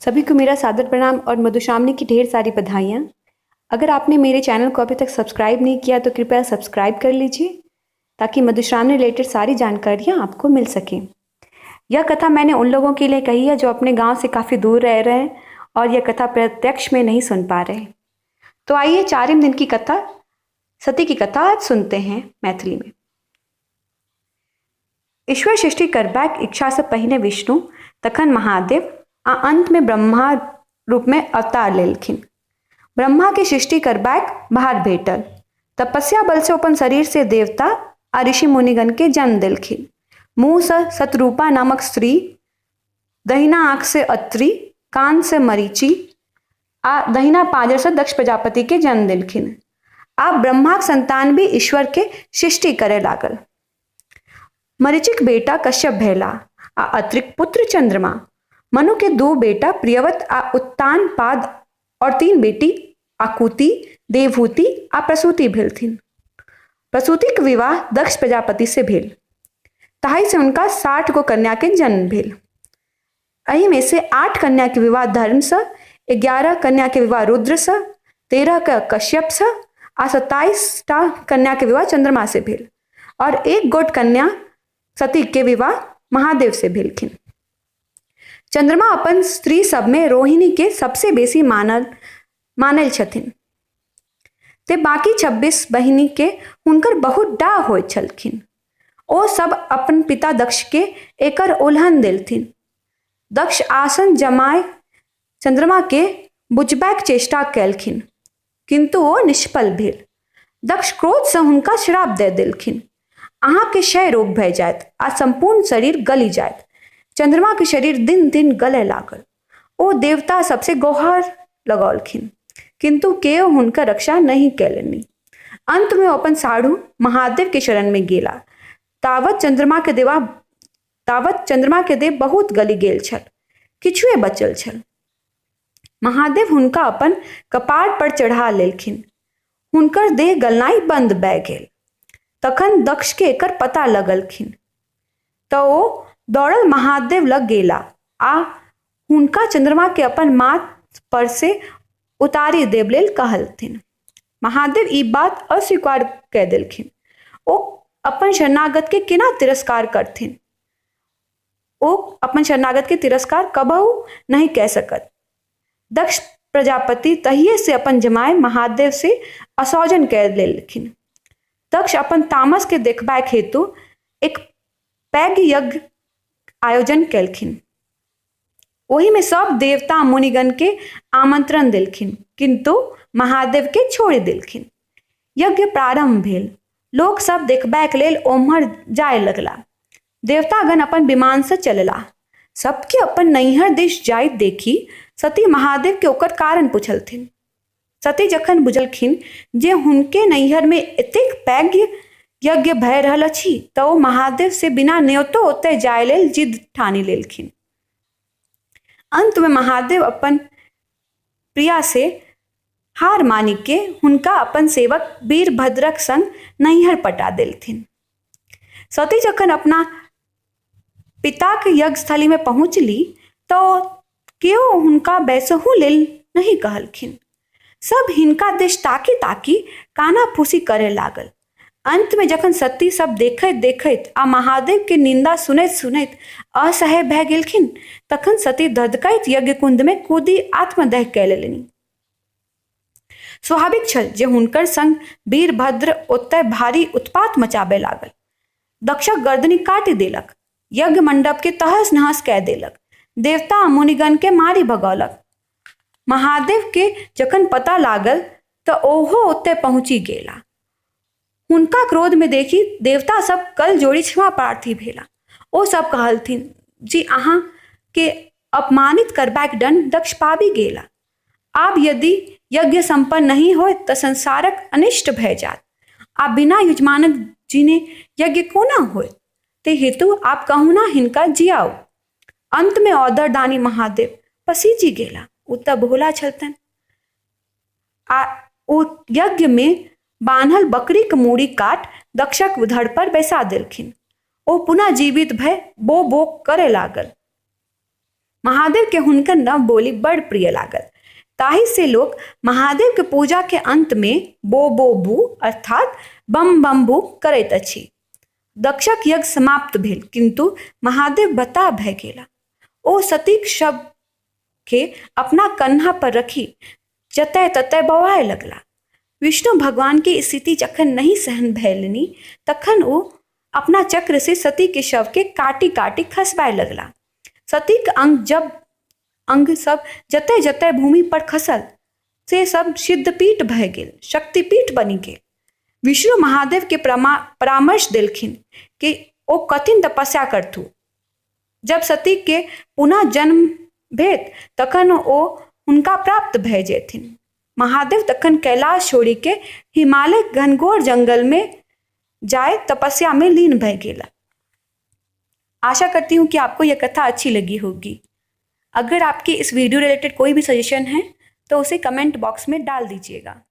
सभी को मेरा सादर प्रणाम और मधुश्रावणी की ढेर सारी बधाइयाँ। अगर आपने मेरे चैनल को अभी तक सब्सक्राइब नहीं किया तो कृपया सब्सक्राइब कर लीजिए ताकि मधुश्रावणी रिलेटेड सारी जानकारियाँ आपको मिल सकें। यह कथा मैंने उन लोगों के लिए कही है जो अपने गांव से काफ़ी दूर रह रहे हैं और यह कथा प्रत्यक्ष में नहीं सुन पा रहे। तो आइए चारिम दिन की कथा सती की कथा आज सुनते हैं मैथिली में। ईश्वर सृष्टि करबाक इच्छा से पहिने विष्णु तखन महादेव आ अंत में ब्रह्मा रूप में अवतार लेलखिन। ब्रह्मा के सृष्टि करबाक भार भेटल। तपस्या बल से अपन शरीर से देवता आ ऋषि मुनिगण के जन्म देलखिन। मुंह से शतरूपा नामक स्त्री, दहिना आंख से अत्रि, कान से मरीचि आ दहिना पांजर से दक्ष प्रजापति के जन्म देलखिन। आप ब्रह्मा संतान भी ईश्वर के सृष्टि करे लागल। मरीचिक बेटा कश्यप भेला आ अत्रिक पुत्र चंद्रमा। मनु के दो बेटा प्रियवत आ उत्तान पाद और तीन बेटी आकुति, देवहूति आ प्रसूति भेलथिन। प्रसूति के विवाह दक्ष प्रजापति से भेल। ताहि से उनका 60 गो कन्या के जन्म भेल। एहि में से 8 कन्या के विवाह धर्म से, 11 कन्या के विवाह रुद्र से, 13 का कश्यप से आ 27 कन्या के विवाह चंद्रमा से भेल और 1 गोट कन्या सती के विवाह महादेव से भेलखिन। चंद्रमा अपन स्त्री सब में रोहिणी के सबसे बेसी मानल छथिन। ते बाकी 26 बहिनी के हुनकर बहुत डाह होइत छलखिन। ओ सब अपन पिता दक्ष के एकर उल्हन देलथिन। दक्ष आसन जमाए चंद्रमा के बुझबाक चेष्टा कैलखिन किंतु ओ निष्फल भेल। दक्ष क्रोध से हुनका श्राप दे देलखिन। अहाँ के क्षय रोग भय जायत आ संपूर्ण शरीर गली जायत। चंद्रमा के शरीर दिन दिन गले लागल। ओ देवता सबसे गोहार लगौलखिन किंतु केओ हुनका रक्षा नहीं कैलनि। अंत में अपन साढ़ू महादेव के शरण में गेला। तावत चंद्रमा के देह बहुत गली गेल छल, किछुए बचल छल। महादेव हुनका अपन कपार पर चढ़ा लेलखिन। हुनकर देह गलनाई बंद भय गेल। तखन दक्ष के एकर पता लगलखिन तो ओ दौड़ल महादेव लग गेला आ हुनका चंद्रमा के अपन माथ पर से उतारी देव लेल कहलथिन। महादेव ई बात अस्वीकार कह देलखिन। ओ अपन शरणागत के केना तिरस्कार करथिन। ओ अपन शरणागत के तिरस्कार कबहू नहीं कह सकत। दक्ष प्रजापति तहिए से अपन जमाए महादेव से असौजन कह लेलखिन। दक्ष अपन तामस के देखबाक हेतु एक पैघ यज्ञ आयोजन कैलखिन। ओही में सब देवता मुनिगण के आमंत्रण देलखिन किंतु महादेव के छोड़ देलखिन। यज्ञ प्रारंभ भेल। लोग सब देखबाक लेल ओम्हर जाय लगला। देवतागण अपन विमान से चलला। सबके अपन नैहर दिश जाइत देखी सती महादेव के ओकर कारण पूछलथिन। सती जखन बुझलखिन जे हुनके नैहर में एतेक पैघ यज्ञ भय रहल अछि तऽ ओ महादेव से बिना न्योतो ओतय जाय लेल जिद ठानि लेलखिन। अंत में महादेव अपन प्रिया से हार मानि के हुनका अपन सेवक वीरभद्रक संग नैहर पटा देलथिन। सती जखन अपना पिताक यज्ञस्थली में पहुँचली तो केओ हुनका बैसहु लेल नहीं कहलखिन। सब हिनका दिश ताकी ताकी काना फूसी करे लागल। अंत में जखन सती सब देखैत देखैत आ महादेव के निंदा सुनैत सुनैत असह्य भय गेलखिन तखन सती धधकैत यज्ञ कुंड में कूदी आत्मदह कय लेलनि। स्वाभाविक छल जे हुनकर संग वीरभद्र ओतय भारी उत्पात मचाबे लागल। दक्षक गर्दनी काटि देलक। यज्ञ मंडप के तहस नहस कय देलक। देवता मुनिगण के मारी भगौलक। महादेव के जखन पता लागल तो ओहो ओतय पहुंची गेला। हुनका क्रोध में देखी देवता सब कल जोड़ी क्षमा प्रार्थी भेला। ओ सब कहलथिन जी अहाँ के अपमानित करबाक दंड दक्ष पाबी गेला। आब यदि यज्ञ संपन्न नहीं हो तो संसारक अनिष्ट भय जात। आ बिना यजमानक जीने यज्ञ कोना होय ते हेतु आप कहूना हिनका जियाओ। अंत में औदर दानी महादेव पसीजी गेला। उत भोला छलतन आ ओ यज्ञ में बान्हल बकरी के मूड़ी काट दक्षक धड़ पर बैसा देलखिन। ओ पुनः जीवित भय बो बो करे लागल। महादेव के हुनकर नव बोली बड़ प्रिय लागल। ताहि से लोग महादेव के पूजा के अंत में बो बो बू अर्थात बम बम बू करैत अछि। दक्षक यज्ञ समाप्त भेल, किंतु महादेव बता भय गेला। ओ सतीक शव के अपना कन्हा पर रखी जतय ततय बौआए लगला। विष्णु भगवान की स्थिति जखन नहीं सहन भैलनी, तखन वो अपना चक्र से सती के शव के काटी काटी खसबाए लगला। सती के अंग सब जतय जतय भूमि पर खसल से सब सिद्धपीठ भय गेल, शक्तिपीठ बनि गेल। विष्णु महादेव के परामर्श देलखिन कि ओ कठिन तपस्या करथु। जब सती के पुनः जन्म भेट तखन ओ हुनका प्राप्त भय जेथिन। महादेव तखन कैलाश छोड़ी के हिमालय घनघोर जंगल में जाए तपस्या में लीन भय गेला। आशा करती हूँ कि आपको यह कथा अच्छी लगी होगी। अगर आपकी इस वीडियो रिलेटेड कोई भी सजेशन है तो उसे कमेंट बॉक्स में डाल दीजिएगा।